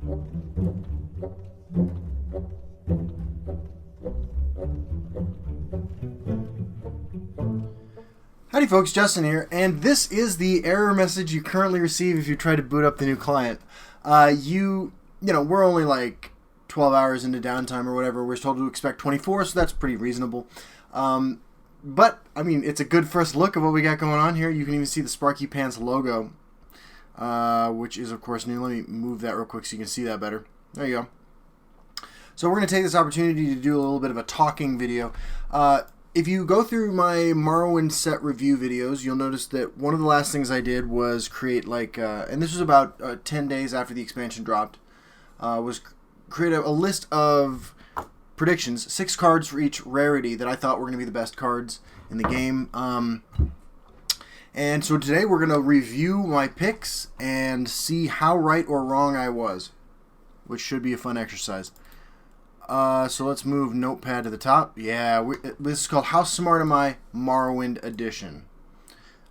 Howdy folks, Justin here, and this is the error message you currently receive if you try to boot up the new client. You know, we're only like 12 hours into downtime or whatever. We're told to expect 24, so that's pretty reasonable. But, I mean, it's a good first look of what we got going on here. You can even see the Sparky Pants logo, which is, of course, new. Let me move that real quick so you can see that better. There you go. So we're going to take this opportunity to do a little bit of a talking video. If you go through my Morrowind set review videos, you'll notice that one of the last things I did was create like, and this was about 10 days after the expansion dropped, was create a list of predictions, 6 cards for each rarity that I thought were going to be the best cards in the game. And so today we're going to review my picks and see how right or wrong I was, which should be a fun exercise. So let's move Notepad to the top. Yeah, this is called How Smart Am I? Morrowind Edition.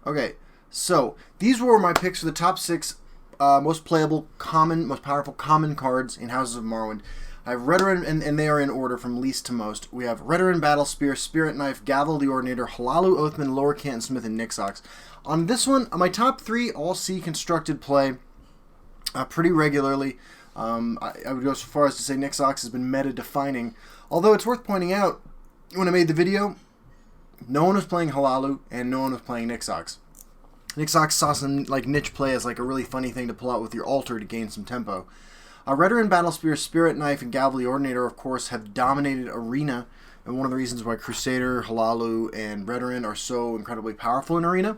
Okay, so these were my picks for the top 6 most playable, most powerful common cards in Houses of Morrowind. I have Redoran, and they are in order from least to most. We have Redoran, Battle Spear, Spirit Knife, Gavel the Ordinator, Hlaalu, Oathman, Lower Canton Smith, and Nixox. On this one, my top 3 all see constructed play pretty regularly. I would go so far as to say Nixox has been meta-defining. Although it's worth pointing out, when I made the video, no one was playing Hlaalu and no one was playing Nixox. Nixox saw some like niche play as like a really funny thing to pull out with your altar to gain some tempo. Redoran, Battle Spear, Spirit Knife, and Gavel the Ordinator, of course, have dominated Arena, and one of the reasons why Crusader, Hlaalu, and Redoran are so incredibly powerful in Arena.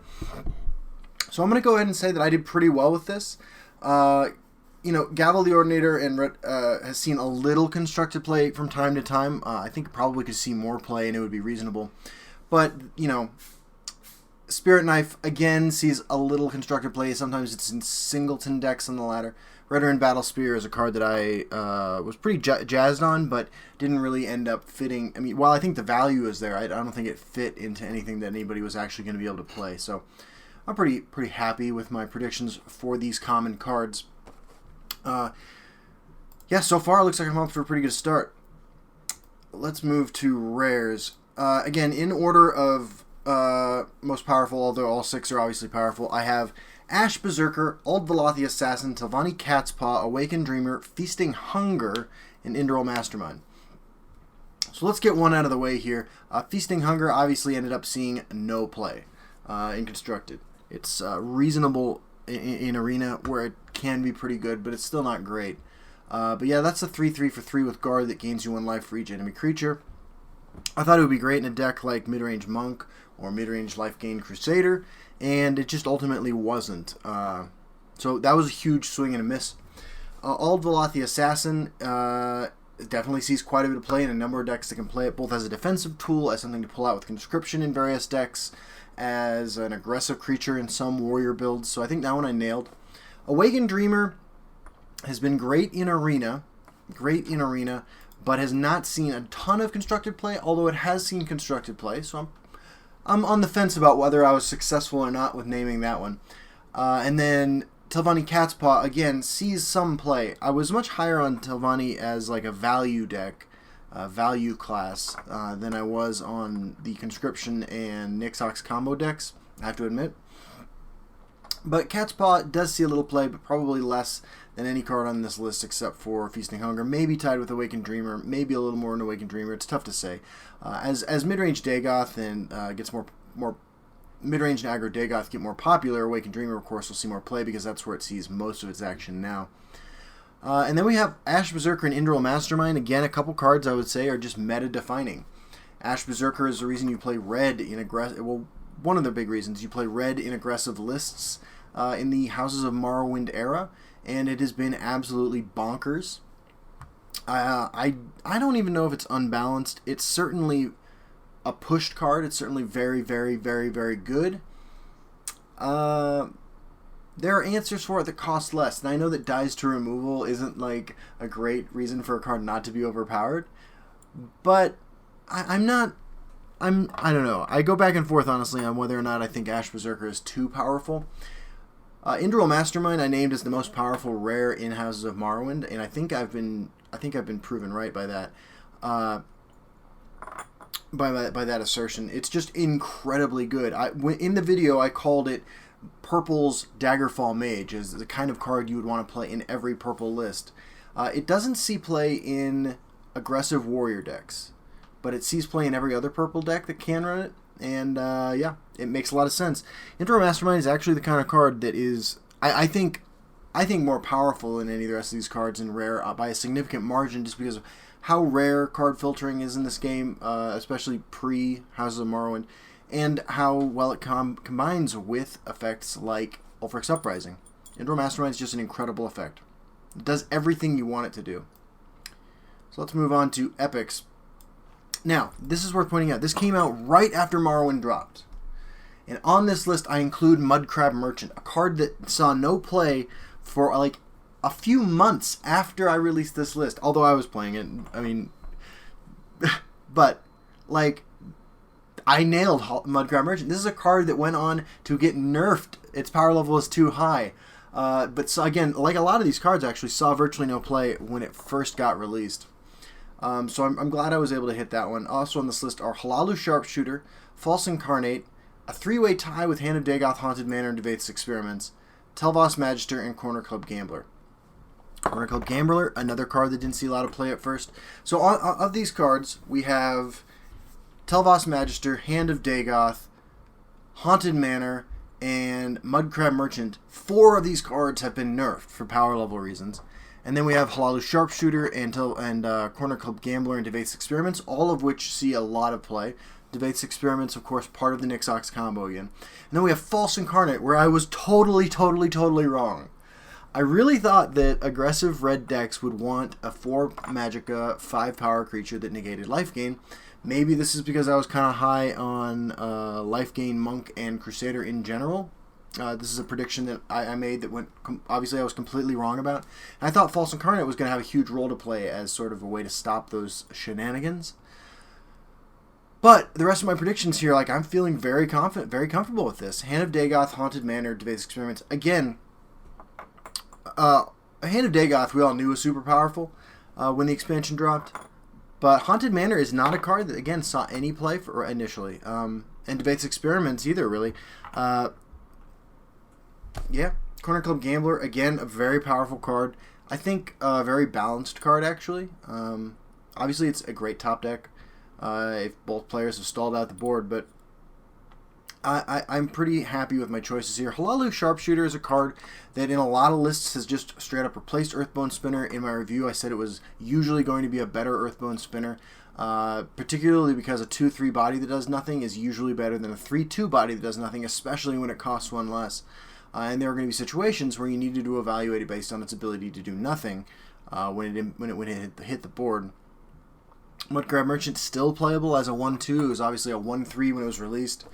So I'm going to go ahead and say that I did pretty well with this. You know, Gavel the Ordinator and has seen a little constructed play from time to time. I think probably could see more play and it would be reasonable. But, you know, Spirit Knife, again, sees a little constructed play. Sometimes it's in singleton decks on the ladder. Redoran Battle Spear is a card that I was pretty jazzed on, but didn't really end up fitting. I mean, while I think the value is there, I don't think it fit into anything that anybody was actually going to be able to play. So I'm pretty happy with my predictions for these common cards. Yeah, so far it looks like I'm up for a pretty good start. Let's move to rares. Again, in order of most powerful, although all 6 are obviously powerful, I have Ash Berserker, Old Velothi Assassin, Telvanni Catspaw, Awakened Dreamer, Feasting Hunger, and Indral Mastermind. So let's get one out of the way here. Feasting Hunger obviously ended up seeing no play in Constructed. It's reasonable in Arena, where it can be pretty good, but it's still not great. But yeah, that's a 3/3 for 3 with Guard that gains you 1 life for each enemy creature. I thought it would be great in a deck like Midrange Monk or Midrange Life Gain Crusader, and it just ultimately wasn't. So that was a huge swing and a miss. Old Velothi Assassin definitely sees quite a bit of play in a number of decks that can play it, both as a defensive tool, as something to pull out with Conscription in various decks, as an aggressive creature in some warrior builds, so I think that one I nailed. Awakened Dreamer has been great in Arena, but has not seen a ton of constructed play, although it has seen constructed play, so I'm on the fence about whether I was successful or not with naming that one. And then Telvanni Catspaw, again, sees some play. I was much higher on Telvanni as like a value deck, value class, than I was on the Conscription and Nixox combo decks, I have to admit. But Catspaw does see a little play, but probably less than any card on this list except for Feasting Hunger. Maybe tied with Awakened Dreamer, maybe a little more in Awakened Dreamer. It's tough to say. As midrange Dagoth and gets more midrange and aggro Dagoth get more popular, Awakened Dreamer, of course, will see more play because that's where it sees most of its action now. And then we have Ash Berserker and Indral Mastermind. Again, a couple cards I would say are just meta-defining. Ash Berserker is the reason you play red in aggressive. Well, one of the big reasons you play red in aggressive lists in the Houses of Morrowind era, and it has been absolutely bonkers. I don't even know if it's unbalanced. It's certainly a pushed card. It's certainly very, very, very, very good. There are answers for it that cost less, and I know that dies to removal isn't like a great reason for a card not to be overpowered, but I don't know. I go back and forth honestly on whether or not I think Ash Berserker is too powerful. Indral Mastermind I named as the most powerful rare in Houses of Morrowind, and I think I've been proven right by that. By that assertion. It's just incredibly good. In the video I called it Purple's Daggerfall Mage, is the kind of card you would want to play in every purple list. It doesn't see play in aggressive warrior decks, but it sees play in every other purple deck that can run it, and yeah, it makes a lot of sense. Indral Mastermind is actually the kind of card that is, I think more powerful than any of the rest of these cards in rare by a significant margin, just because of how rare card filtering is in this game, especially pre-Houses of Morrowind, and how well it combines with effects like Ulfric's Uprising. Indral Mastermind is just an incredible effect. It does everything you want it to do. So let's move on to epics. Now, this is worth pointing out. This came out right after Morrowind dropped. And on this list, I include Mudcrab Merchant, a card that saw no play for like a few months after I released this list, although I was playing it. I mean, but like, I nailed Mudcrab Merchant. This is a card that went on to get nerfed. Its power level is too high. But so again, like a lot of these cards actually saw virtually no play when it first got released. So I'm glad I was able to hit that one. Also on this list are Hlaalu Sharpshooter, False Incarnate, a three-way tie with Hand of Dagoth, Haunted Manor, and Devath's Experiments, Tel'Vos Magister, and Corner Club Gambler. Corner Club Gambler, another card that didn't see a lot of play at first. So of these cards, we have Tel'Vos Magister, Hand of Dagoth, Haunted Manor, and Mudcrab Merchant. 4 of these cards have been nerfed for power level reasons. And then we have Hlaalu Sharpshooter and Corner Club Gambler and Devath's Experiments, all of which see a lot of play. Devath's Experiments, of course, part of the Nixox combo again. And then we have False Incarnate, where I was totally wrong. I really thought that aggressive red decks would want a 4 Magicka, 5 power creature that negated life gain. Maybe this is because I was kind of high on life gain Monk and Crusader in general. This is a prediction that I made that went, obviously I was completely wrong about. And I thought False Incarnate was going to have a huge role to play as sort of a way to stop those shenanigans. But the rest of my predictions here, like, I'm feeling very confident, very comfortable with this. Hand of Dagoth, Haunted Manor, Devath's Experiments. Again, Hand of Dagoth we all knew was super powerful when the expansion dropped. But Haunted Manor is not a card that, again, saw any play for initially. And Devath's Experiments either, really. Yeah, Corner Club Gambler, again, a very powerful card. I think a very balanced card, actually. Obviously, it's a great top deck if both players have stalled out the board, but I'm pretty happy with my choices here. Hlaalu Sharpshooter is a card that in a lot of lists has just straight up replaced Earthbone Spinner. In my review, I said it was usually going to be a better Earthbone Spinner, particularly because a 2-3 body that does nothing is usually better than a 3-2 body that does nothing, especially when it costs 1 less. And there are going to be situations where you needed to evaluate it based on its ability to do nothing when it hit the board. Mudcrab Merchant still playable as a 1-2. It was obviously a 1-3 when it was released.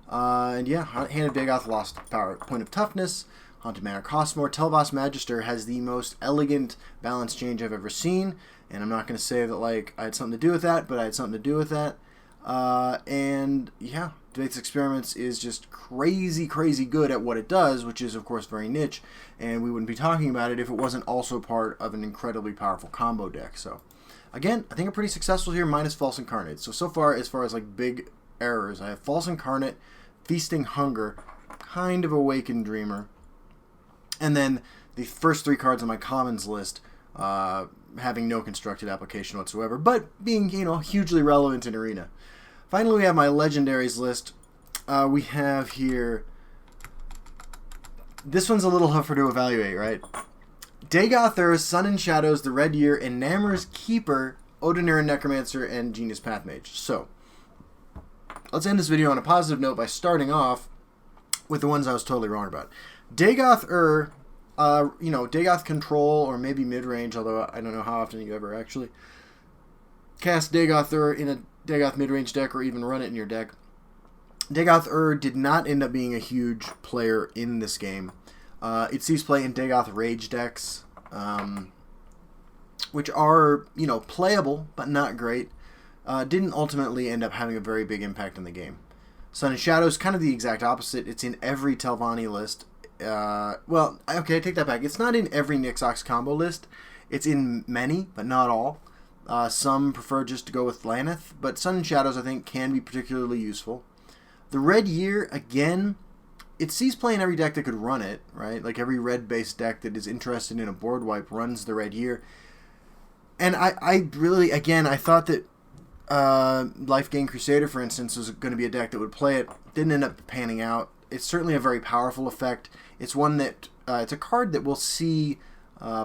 And yeah, Hand of Dagoth lost point of toughness. Haunted Manor costs more. Tel'Vos Magister has the most elegant balance change I've ever seen. And I'm not going to say that like I had something to do with that, but I had something to do with that. And yeah, Devath's Experiments is just crazy good at what it does, which is of course very niche, and we wouldn't be talking about it if it wasn't also part of an incredibly powerful combo deck. So again, I think I'm pretty successful here, minus False Incarnate. So far as like big errors, I have False Incarnate, Feasting Hunger, kind of Awakened Dreamer, and then the first 3 cards on my commons list having no constructed application whatsoever, but being, hugely relevant in Arena. Finally, we have my legendaries list. We have here, this one's a little tougher to evaluate, right? Dagoth, Sun and Shadows, the Red Year, and Namor's Keeper, Odinir Necromancer, and Genius Pathmage. So, let's end this video on a positive note by starting off with the ones I was totally wrong about. Dagoth, Dagoth Control, or maybe mid-range, although I don't know how often you ever actually cast Dagoth in a Dagoth mid-range deck or even run it in your deck. Dagoth did not end up being a huge player in this game. It sees play in Dagoth Rage decks, which are, playable, but not great. Didn't ultimately end up having a very big impact in the game. Sun and Shadows, kind of the exact opposite. It's in every Telvanni list. Well, okay, I take that back. It's not in every Nixox combo list. It's in many, but not all. Some prefer just to go with Laneth, but Sun and Shadows, I think, can be particularly useful. The Red Year, again, it sees play in every deck that could run it, right? Like every red-based deck that is interested in a board wipe runs the Red Year. And I really, again, I thought that Life Gain Crusader, for instance, was going to be a deck that would play it. Didn't end up panning out. It's certainly a very powerful effect. It's one that, it's a card that we'll see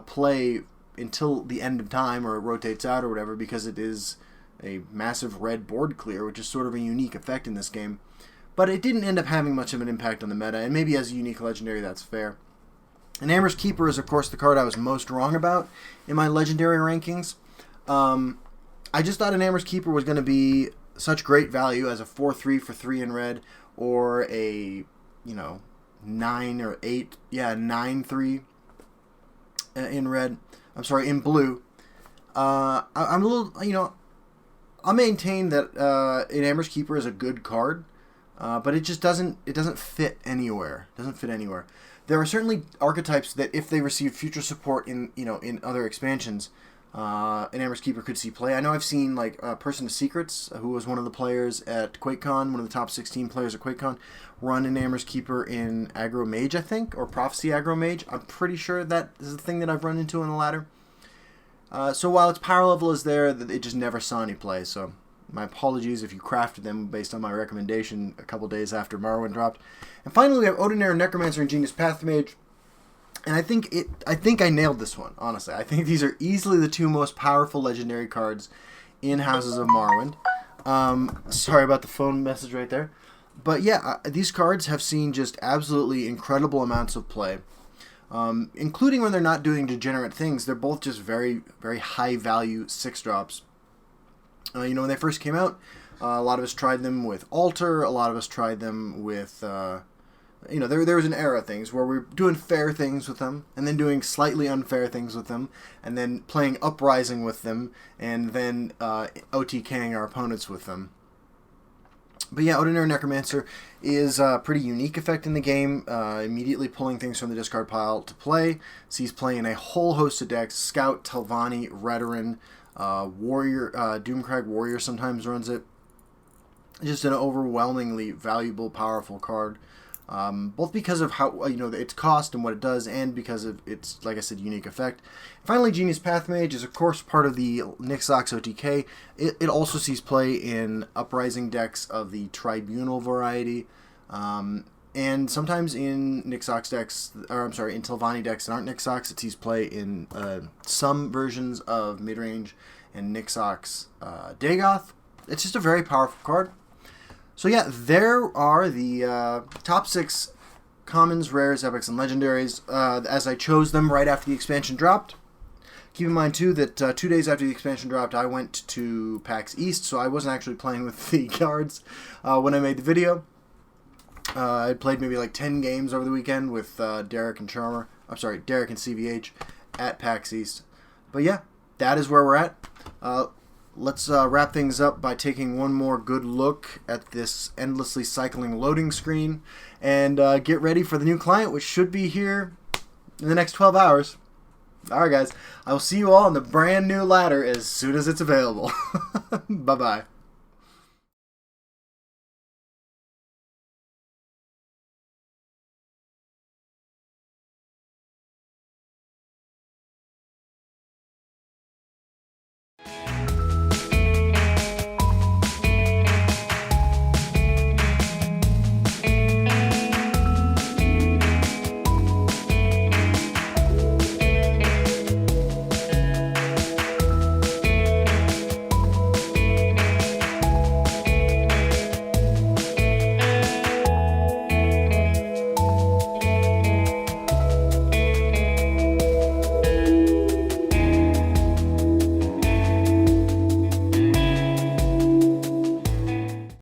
play until the end of time, or it rotates out or whatever, because it is a massive red board clear, which is sort of a unique effect in this game. But it didn't end up having much of an impact on the meta, and maybe as a unique legendary, that's fair. And Amber's Keeper is, of course, the card I was most wrong about in my legendary rankings. I just thought an Amber's Keeper was going to be such great value as a 4/3 for 3 in red, or a, 9 or 8, 9/3 in red. I'm sorry, in blue. I'm a little, I'll maintain that an Amber's Keeper is a good card, but it just doesn't fit anywhere. There are certainly archetypes that, if they receive future support in other expansions, an Amber's Keeper could see play. I know I've seen like Person of Secrets, who was one of the players at QuakeCon, one of the top 16 players at QuakeCon, run an Amber's Keeper in Aggro Mage, I think, or Prophecy Aggro Mage. I'm pretty sure that is the thing that I've run into in the ladder. So while its power level is there, it just never saw any play. So my apologies if you crafted them based on my recommendation a couple days after Morrowind dropped. And finally, we have Ordinary Necromancer and Genius Pathmage. And I think I nailed this one, honestly. I think these are easily the two most powerful legendary cards in Houses of Morrowind. Sorry about the phone message right there. But yeah, these cards have seen just absolutely incredible amounts of play. Including when they're not doing degenerate things. They're both just very, very high value 6-drops. When they first came out, a lot of us tried them with Altar. A lot of us tried them with... there was an era of things where we were doing fair things with them, and then doing slightly unfair things with them, and then playing Uprising with them, and then OTKing our opponents with them. But yeah, Ordinary Necromancer is a pretty unique effect in the game, immediately pulling things from the discard pile to play. Sees play in a whole host of decks: Scout, Telvanni, Redoran, Warrior, Doomcrag Warrior sometimes runs it. Just an overwhelmingly valuable, powerful card. Both because of how its cost and what it does, and because of its, like I said, unique effect. Finally, Genius Pathmage is, of course, part of the Nixox OTK. It also sees play in Uprising decks of the Tribunal variety, and sometimes in Nixox decks, in Telvanni decks that aren't Nixox. It sees play in some versions of Midrange and Nixox Dagoth. It's just a very powerful card. So yeah, there are the top 6 commons, rares, epics, and legendaries as I chose them right after the expansion dropped. Keep in mind, too, that 2 days after the expansion dropped, I went to PAX East, so I wasn't actually playing with the cards when I made the video. I played maybe like 10 games over the weekend with Derek and CVH at PAX East. But yeah, that is where we're at. Let's wrap things up by taking one more good look at this endlessly cycling loading screen, and get ready for the new client, which should be here in the next 12 hours. Alright guys, I will see you all on the brand new ladder as soon as it's available. Bye-bye.